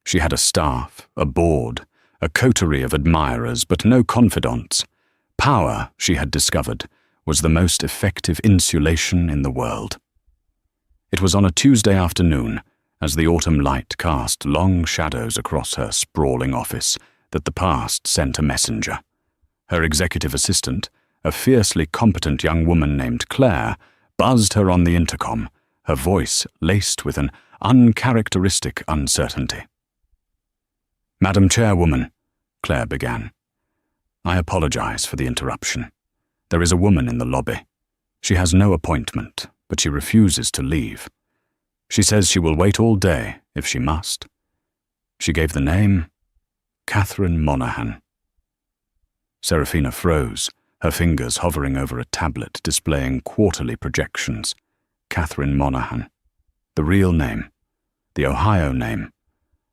She had a staff, a board, a coterie of admirers, but no confidants. Power, she had discovered, was the most effective insulation in the world. It was on a Tuesday afternoon, as the autumn light cast long shadows across her sprawling office, that the past sent a messenger. Her executive assistant, a fiercely competent young woman named Claire, buzzed her on the intercom, her voice laced with an uncharacteristic uncertainty. "Madam Chairwoman," Claire began, "I apologize for the interruption. There is a woman in the lobby. She has no appointment, but she refuses to leave. She says she will wait all day if she must." She gave the name Catherine Monaghan. Serafina froze, her fingers hovering over a tablet displaying quarterly projections. Catherine Monaghan. The real name. The Ohio name.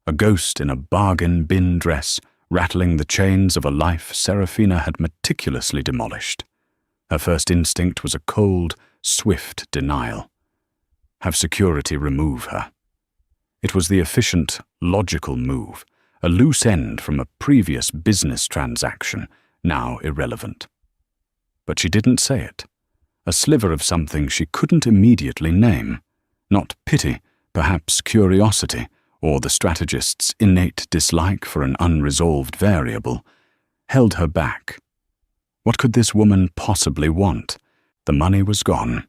A ghost in a bargain bin dress, rattling the chains of a life Serafina had meticulously demolished. Her first instinct was a cold, swift denial. Have security remove her. It was the efficient, logical move, a loose end from a previous business transaction, now irrelevant. But she didn't say it. A sliver of something she couldn't immediately name. Not pity, perhaps curiosity, or the strategist's innate dislike for an unresolved variable, held her back. What could this woman possibly want? The money was gone.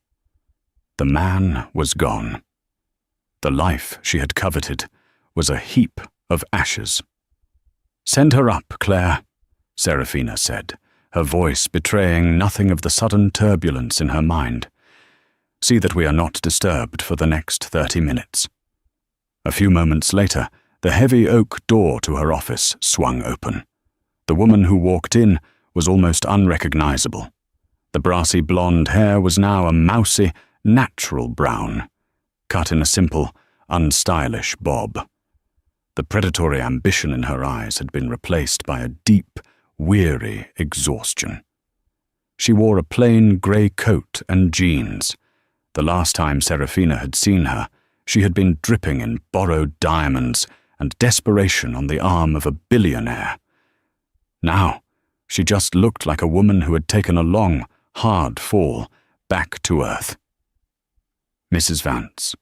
The man was gone. The life she had coveted was a heap of ashes. "Send her up, Claire," Serafina said, her voice betraying nothing of the sudden turbulence in her mind. "See that we are not disturbed for the next 30 minutes. A few moments later, the heavy oak door to her office swung open. The woman who walked in was almost unrecognizable. The brassy blonde hair was now a mousy, natural brown, cut in a simple, unstylish bob. The predatory ambition in her eyes had been replaced by a deep, weary exhaustion. She wore a plain grey coat and jeans. The last time Serafina had seen her, she had been dripping in borrowed diamonds and desperation on the arm of a billionaire. Now, she just looked like a woman who had taken a long, hard fall back to earth. "Mrs. Vance."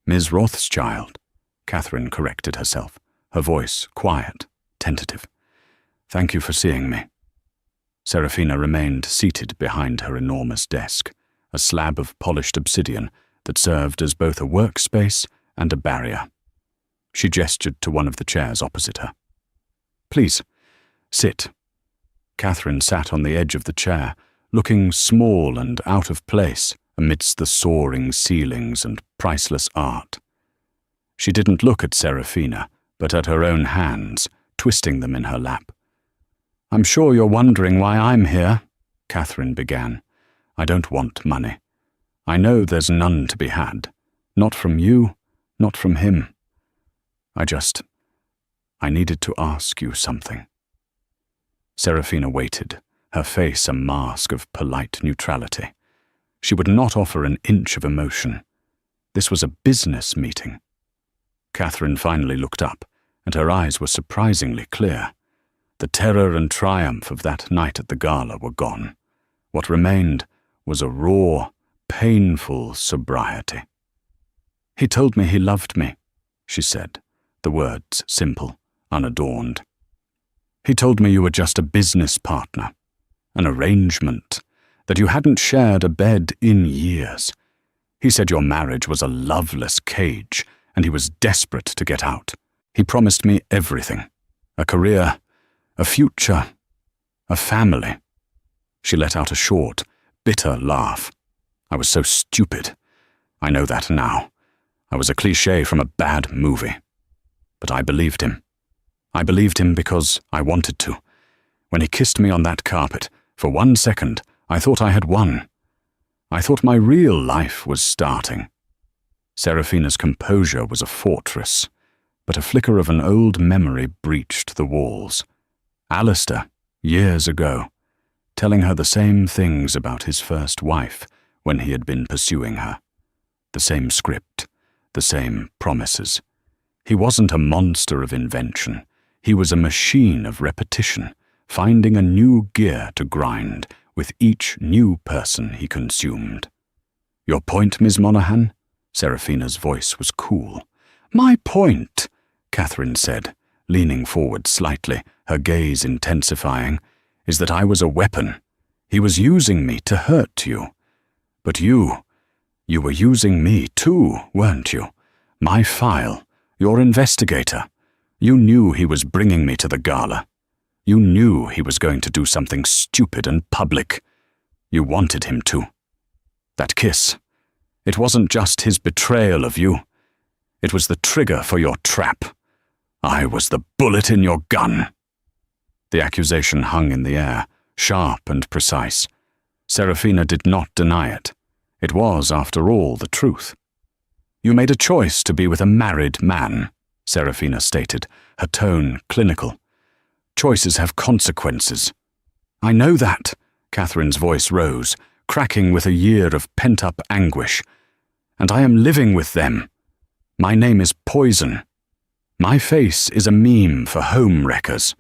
"Ms. Rothschild," Catherine corrected herself, her voice quiet, tentative. "Thank you for seeing me." Serafina remained seated behind her enormous desk, a slab of polished obsidian, that served as both a workspace and a barrier. She gestured to one of the chairs opposite her. "Please, sit." Catherine sat on the edge of the chair, looking small and out of place amidst the soaring ceilings and priceless art. She didn't look at Serafina, but at her own hands, twisting them in her lap. "I'm sure you're wondering why I'm here," Catherine began. "I don't want money. I know there's none to be had. Not from you, not from him. I needed to ask you something." Serafina waited, her face a mask of polite neutrality. She would not offer an inch of emotion. This was a business meeting. Catherine finally looked up, and her eyes were surprisingly clear. The terror and triumph of that night at the gala were gone. What remained was a raw, painful sobriety. "He told me he loved me," she said, the words simple, unadorned. "He told me you were just a business partner, an arrangement, that you hadn't shared a bed in years. He said your marriage was a loveless cage, and he was desperate to get out. He promised me everything, a career, a future, a family." She let out a short, bitter laugh. "I was so stupid. I know that now. I was a cliché from a bad movie. But I believed him. I believed him because I wanted to. When he kissed me on that carpet, for 1 second, I thought I had won. I thought my real life was starting." Serafina's composure was a fortress, but a flicker of an old memory breached the walls. Alistair, years ago, telling her the same things about his first wife when he had been pursuing her. The same script, the same promises. He wasn't a monster of invention. He was a machine of repetition, finding a new gear to grind with each new person he consumed. "Your point, Miss Monaghan?" Serafina's voice was cool. "My point," Catherine said, leaning forward slightly, her gaze intensifying, "is that I was a weapon. He was using me to hurt you. But you were using me too, weren't you? My file, your investigator. You knew he was bringing me to the gala. You knew he was going to do something stupid and public. You wanted him to. That kiss, it wasn't just his betrayal of you. It was the trigger for your trap. I was the bullet in your gun." The accusation hung in the air, sharp and precise. Serafina did not deny it. It was, after all, the truth. "You made a choice to be with a married man," Serafina stated, her tone clinical. "Choices have consequences." "I know that," Catherine's voice rose, cracking with a year of pent-up anguish. "And I am living with them. My name is poison. My face is a meme for home wreckers.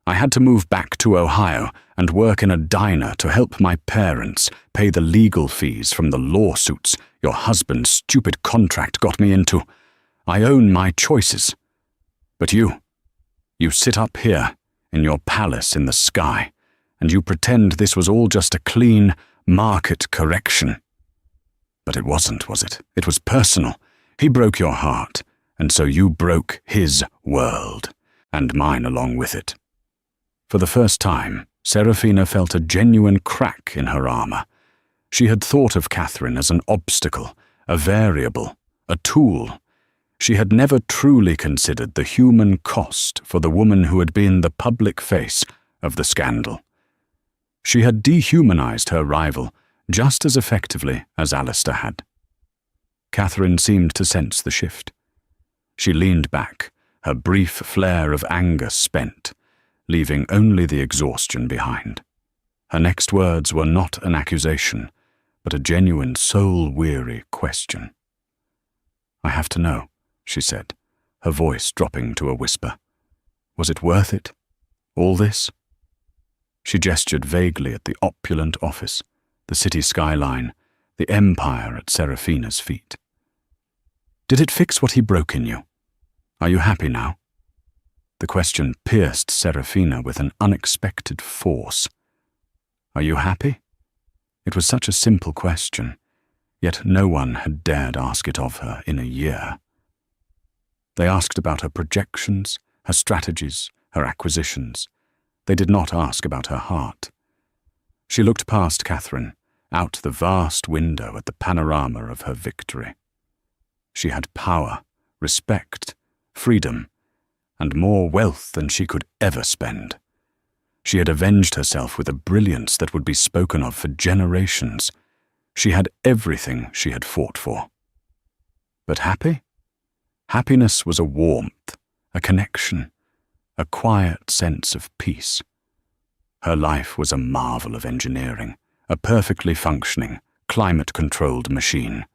I had to move back to Ohio and work in a diner to help my parents pay the legal fees from the lawsuits your husband's stupid contract got me into. I own my choices. But you sit up here in your palace in the sky, and you pretend this was all just a clean market correction. But it wasn't, was it? It was personal. He broke your heart, and so you broke his world, and mine along with it." For the first time, Serafina felt a genuine crack in her armor. She had thought of Catherine as an obstacle, a variable, a tool. She had never truly considered the human cost for the woman who had been the public face of the scandal. She had dehumanized her rival just as effectively as Alistair had. Catherine seemed to sense the shift. She leaned back, her brief flare of anger spent, leaving only the exhaustion behind. Her next words were not an accusation, but a genuine soul-weary question. "I have to know," she said, her voice dropping to a whisper. "Was it worth it? All this?" She gestured vaguely at the opulent office, the city skyline, the empire at Serafina's feet. "Did it fix what he broke in you? Are you happy now?" The question pierced Serafina with an unexpected force. "Are you happy?" It was such a simple question. Yet no one had dared ask it of her in a year. They asked about her projections, her strategies, her acquisitions. They did not ask about her heart. She looked past Catherine, out the vast window at the panorama of her victory. She had power, respect, freedom, and more wealth than she could ever spend. She had avenged herself with a brilliance that would be spoken of for generations. She had everything she had fought for. But happy? Happiness was a warmth, a connection, a quiet sense of peace. Her life was a marvel of engineering, a perfectly functioning, climate-controlled machine.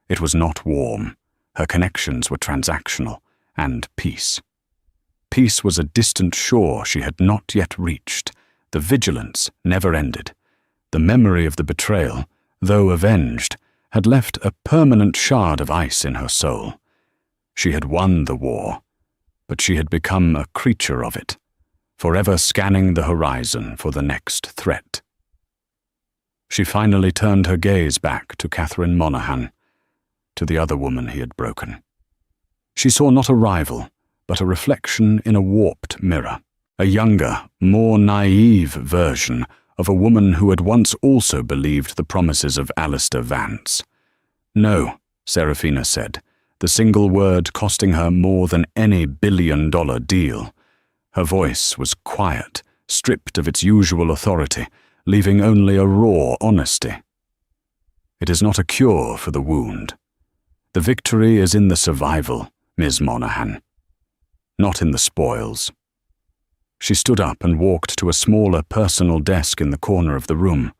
It was not warm. Her connections were transactional, and peace. Peace was a distant shore she had not yet reached. The vigilance never ended. The memory of the betrayal, though avenged, had left a permanent shard of ice in her soul. She had won the war, but she had become a creature of it, forever scanning the horizon for the next threat. She finally turned her gaze back to Catherine Monaghan, to the other woman he had broken. She saw not a rival, but a reflection in a warped mirror, a younger, more naive version of a woman who had once also believed the promises of Alistair Vance. No, Serafina said, the single word costing her more than any billion-dollar deal. Her voice was quiet, stripped of its usual authority, leaving only a raw honesty. It is not a cure for the wound. The victory is in the survival, Ms. Monaghan, not in the spoils. She stood up and walked to a smaller personal desk in the corner of the room.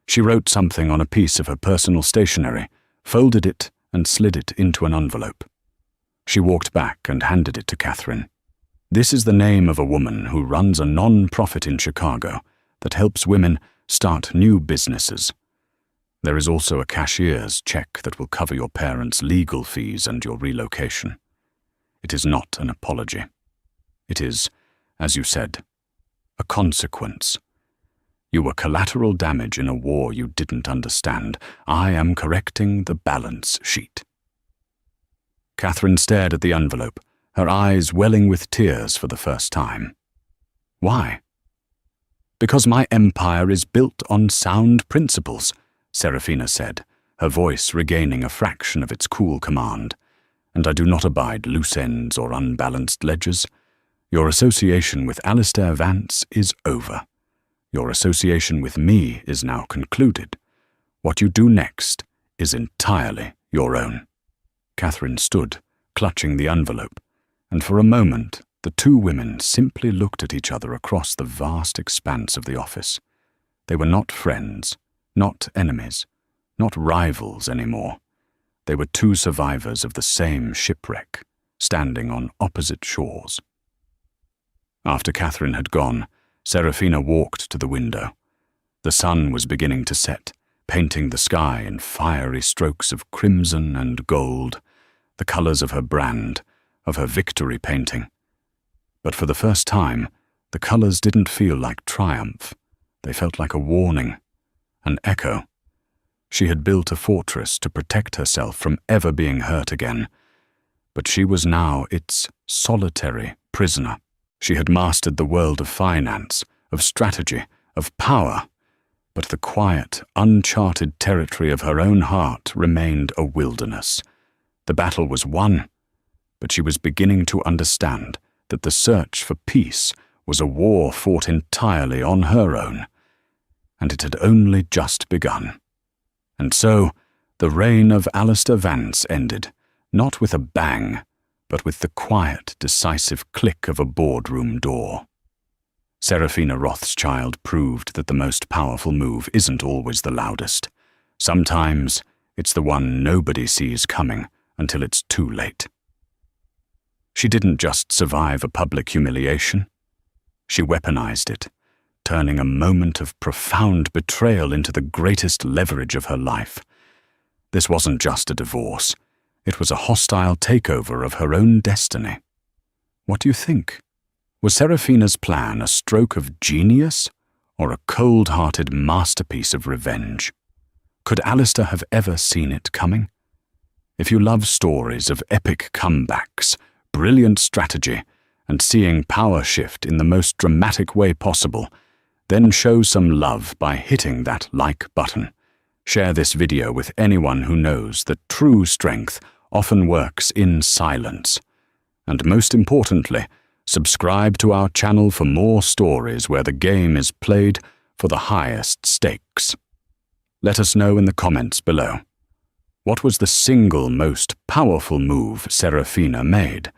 She wrote something on a piece of her personal stationery, folded it and slid it into an envelope. She walked back and handed it to Catherine. This is the name of a woman who runs a non-profit in Chicago that helps women start new businesses. There is also a cashier's check that will cover your parents' legal fees and your relocation. It is not an apology. It is, as you said, a consequence. You were collateral damage in a war you didn't understand. I am correcting the balance sheet. Catherine stared at the envelope, her eyes welling with tears for the first time. Why? Because my empire is built on sound principles, Serafina said, her voice regaining a fraction of its cool command. And I do not abide loose ends or unbalanced ledgers. Your association with Alistair Vance is over. Your association with me is now concluded. What you do next is entirely your own. Catherine stood, clutching the envelope, and for a moment the two women simply looked at each other across the vast expanse of the office. They were not friends, not enemies, not rivals anymore. They were two survivors of the same shipwreck, standing on opposite shores. After Catherine had gone, Serafina walked to the window. The sun was beginning to set, painting the sky in fiery strokes of crimson and gold, the colors of her brand, of her victory painting. But for the first time, the colors didn't feel like triumph. They felt like a warning, an echo. She had built a fortress to protect herself from ever being hurt again, but she was now its solitary prisoner. She had mastered the world of finance, of strategy, of power, but the quiet, uncharted territory of her own heart remained a wilderness. The battle was won, but she was beginning to understand that the search for peace was a war fought entirely on her own, and it had only just begun. And so, the reign of Alistair Vance ended, not with a bang, but with the quiet, decisive click of a boardroom door. Serafina Rothschild proved that the most powerful move isn't always the loudest. Sometimes it's the one nobody sees coming until it's too late. She didn't just survive a public humiliation. She weaponized it, turning a moment of profound betrayal into the greatest leverage of her life. This wasn't just a divorce. It was a hostile takeover of her own destiny. What do you think? Was Serafina's plan a stroke of genius or a cold-hearted masterpiece of revenge? Could Alistair have ever seen it coming? If you love stories of epic comebacks, brilliant strategy, and seeing power shift in the most dramatic way possible, then show some love by hitting that like button. Share this video with anyone who knows that true strength often works in silence. And most importantly, subscribe to our channel for more stories where the game is played for the highest stakes. Let us know in the comments below. What was the single most powerful move Serafina made?